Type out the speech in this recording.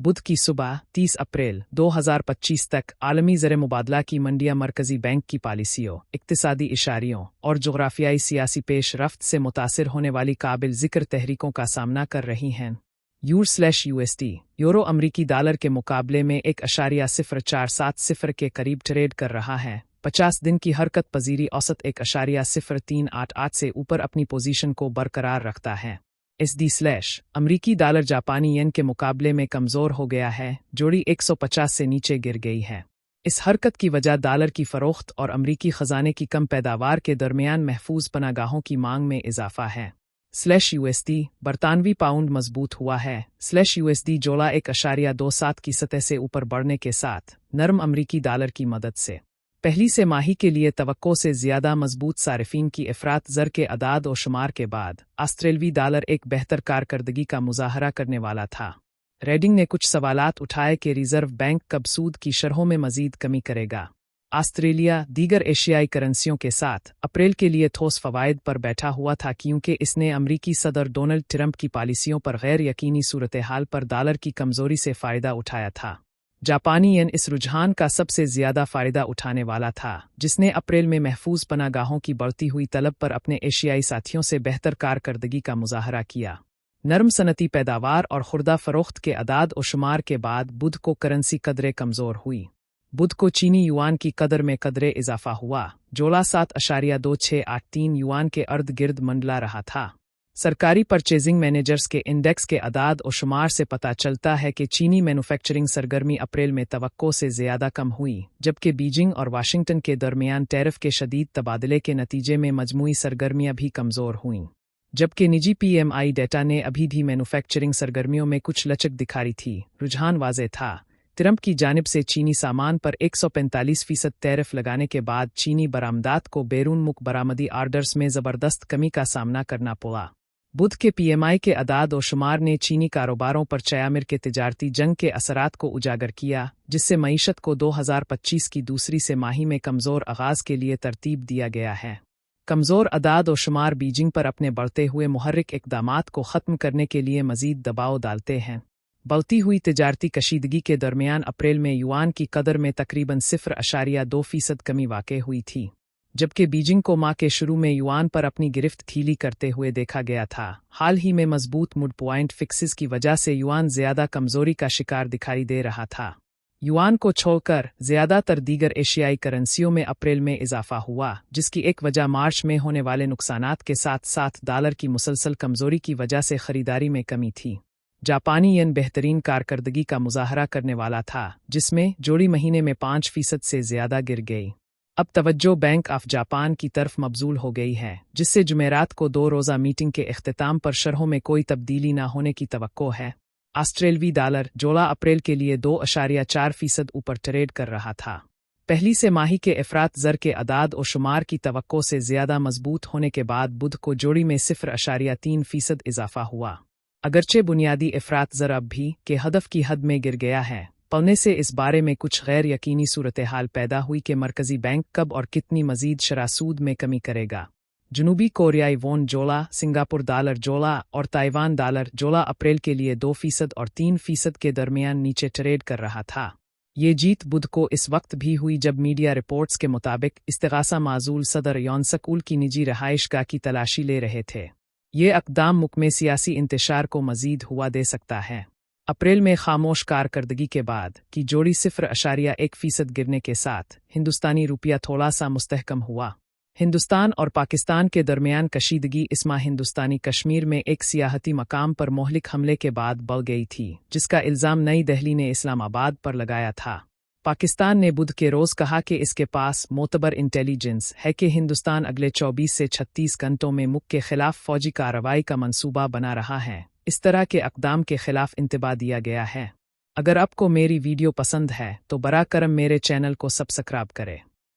बुध की सुबह 30 अप्रैल 2025 तक आलमी ज़र मुबादला की मंडियां मरकज़ी बैंक की पॉलिसियों, इक़्तिसादी इशारियों और जोग्राफियाई सियासी पेश रफ्त से मुतासिर होने वाली काबिल ज़िक्र तहरीकों का सामना कर रही हैं। यूरो/यूएसडी यूरो अमरीकी डॉलर के मुकाबले में 1.047 के करीब ट्रेड कर रहा है। 50 दिन की हरकत पजीरी औसत 1.0388 से ऊपर अपनी पोजीशन को बरकरार रखता है। अमरीकी डॉलर जापानी येन के मुकाबले में कमज़ोर हो गया है, जोड़ी 150 से नीचे गिर गई है। इस हरकत की वजह डॉलर की फ़रोख्त और अमरीकी ख़जाने की कम पैदावार के दरमियान महफूज पनागाहों की मांग में इजाफा है। /USD बरतानवी पाउंड मजबूत हुआ है। /USD जोड़ा 1.27 की सतह से ऊपर बढ़ने के साथ नरम अमरीकी डॉलर की मदद से पहली से माही के लिए तवक्को से ज़्यादा मजबूत सारिफीन की अफरात ज़र के अदाद और शुमार के बाद ऑस्ट्रेलवी डॉलर एक बेहतर कारकर्दगी का मुजाहरा करने वाला था। रेडिंग ने कुछ सवालात उठाए कि रिज़र्व बैंक कब सूद की शरहों में मज़ीद कमी करेगा। ऑस्ट्रेलिया दीगर एशियाई करेंसियों के साथ अप्रैल के लिए ठोस फ़वाइद पर बैठा हुआ था क्योंकि इसने अमरीकी सदर डोनाल्ड ट्रंप की पॉलिसियों पर गैर यकीनी सूरत हाल पर डॉलर की कमज़ोरी से फ़ायदा उठाया था। जापानी येन इस रुझान का सबसे ज़्यादा फ़ायदा उठाने वाला था, जिसने अप्रैल में महफूज पनागाहों की बढ़ती हुई तलब पर अपने एशियाई साथियों से बेहतर कारकर्दगी का मुजाहरा किया। नरम सनती पैदावार और खुर्दा फ़रोख्त के अदाद और शुमार के बाद बुध को करेंसी कदरें कमज़ोर हुई। बुध को चीनी युआन की कदर में कदरे इजाफा हुआ, जोड़ा 7.2683 युआन के अर्द गिर्द मंडला रहा था। सरकारी परचेजिंग मैनेजर्स के इंडेक्स के अदाद और शुमार से पता चलता है कि चीनी मैन्युफैक्चरिंग सरगर्मी अप्रैल में तवक्को से ज़्यादा कम हुई, जबकि बीजिंग और वाशिंगटन के दरमियान टैरिफ के शदीद तबादले के नतीजे में मजमूई सरगर्मियां भी कमज़ोर हुईं। जबकि निजी PMI डेटा ने अभी भी मैन्युफैक्चरिंग सरगर्मियों में कुछ लचक दिखाई थी। रुझान वाज़ेह था। ट्रंप की जानिब से चीनी सामान पर 145% टैरिफ लगाने के बाद चीनी बरामदात को बैरून मुल्क बरामदी आर्डर्स में ज़बरदस्त कमी का सामना करना पड़ा। बुध के PMI के अदाद और शुमार ने चीनी कारोबारों पर चयामिर के तिजारती जंग के असरात को उजागर किया, जिससे मईशत को 2025 की दूसरी से माही में कमज़ोर आगाज़ के लिए तरतीब दिया गया है। कमज़ोर अदाद और शुमार बीजिंग पर अपने बढ़ते हुए मुहर्रिक इक़दामात को ख़त्म करने के लिए मज़ीद दबाव डालते हैं। बढ़ती हुई तिजारती कशीदगी के दरमियान अप्रैल में युआन की कदर में तकरीबन 0.2% कमी वाक़ हुई थी, जबकि बीजिंग को माह के शुरू में युआन पर अपनी गिरफ्त ढीली करते हुए देखा गया था। हाल ही में मजबूत मिड पॉइंट फिक्सेस की वजह से युआन ज़्यादा कमज़ोरी का शिकार दिखाई दे रहा था। युआन को छोड़कर ज़्यादातर दीगर एशियाई करेंसियों में अप्रैल में इजाफा हुआ, जिसकी एक वजह मार्च में होने वाले नुकसानात के साथ साथ डॉलर की मुसलसल कमज़ोरी की वजह से ख़रीदारी में कमी थी। जापानी येन बेहतरीन कारकर्दगी का मुजाहरा करने वाला था, जिसमें जोड़ी महीने में 5% से ज़्यादा गिर गई। अब तवज्जो बैंक ऑफ जापान की तरफ मबजूल हो गई है, जिससे जुमेरात को 2 रोज़ा मीटिंग के इख्तिताम पर शरहों में कोई तब्दीली न होने की तवक्को है। ऑस्ट्रेलवी डॉलर जोड़ा अप्रैल के लिए 2.4% ऊपर ट्रेड कर रहा था। पहली से माही के अफरात ज़र के अदाद और शुमार की तवक्को से ज़्यादा मजबूत होने के बाद बुध को जोड़ी में 0.3% इजाफा हुआ। अगरचे बुनियादी अफरात ज़र अब भी के हदफ की हद में गिर गया है, पलने से इस बारे में कुछ गैर यकीनी सूरत हाल पैदा हुई कि मरकज़ी बैंक कब और कितनी मज़ीद शरह सूद में कमी करेगा। जनूबी कोरियाई वोन जोड़ा, सिंगापुर डॉलर जोड़ा और ताइवान डॉलर जोड़ा अप्रैल के लिए 2% और 3% के दरमियान नीचे ट्रेड कर रहा था। ये जीत बुध को इस वक्त भी हुई जब मीडिया रिपोर्ट्स के मुताबिक इस्तिग़ासा माज़ूल सदर योन सकूल की निजी रहाइशगाह की तलाशी ले रहे थे। ये अक़दाम मुल्क में सियासी इंतशार को मज़ीद हुआ दे सकता है। अप्रैल में खामोश कारकर्दगी के बाद की जोड़ी 0.1% गिरने के साथ हिंदुस्तानी रुपया थोड़ा सा मुस्तहकम हुआ। हिंदुस्तान और पाकिस्तान के दरमियान कशीदगी इस माह हिंदुस्तानी कश्मीर में एक सियाहती मकाम पर मोहलिक हमले के बाद बढ़ गई थी, जिसका इल्ज़ाम नई दिल्ली ने इस्लामाबाद पर लगाया था। पाकिस्तान ने बुध के रोज़ कहा कि इसके पास मोतबर इंटेलिजेंस है कि हिंदुस्तान अगले 24 से 36 घंटों में मुल्क के खिलाफ फ़ौजी कार्रवाई का मंसूबा बना रहा है। इस तरह के अक़दाम के खिलाफ इंतबाह दिया गया है। अगर आपको मेरी वीडियो पसंद है तो बरा करम मेरे चैनल को सब्सक्राइब करें।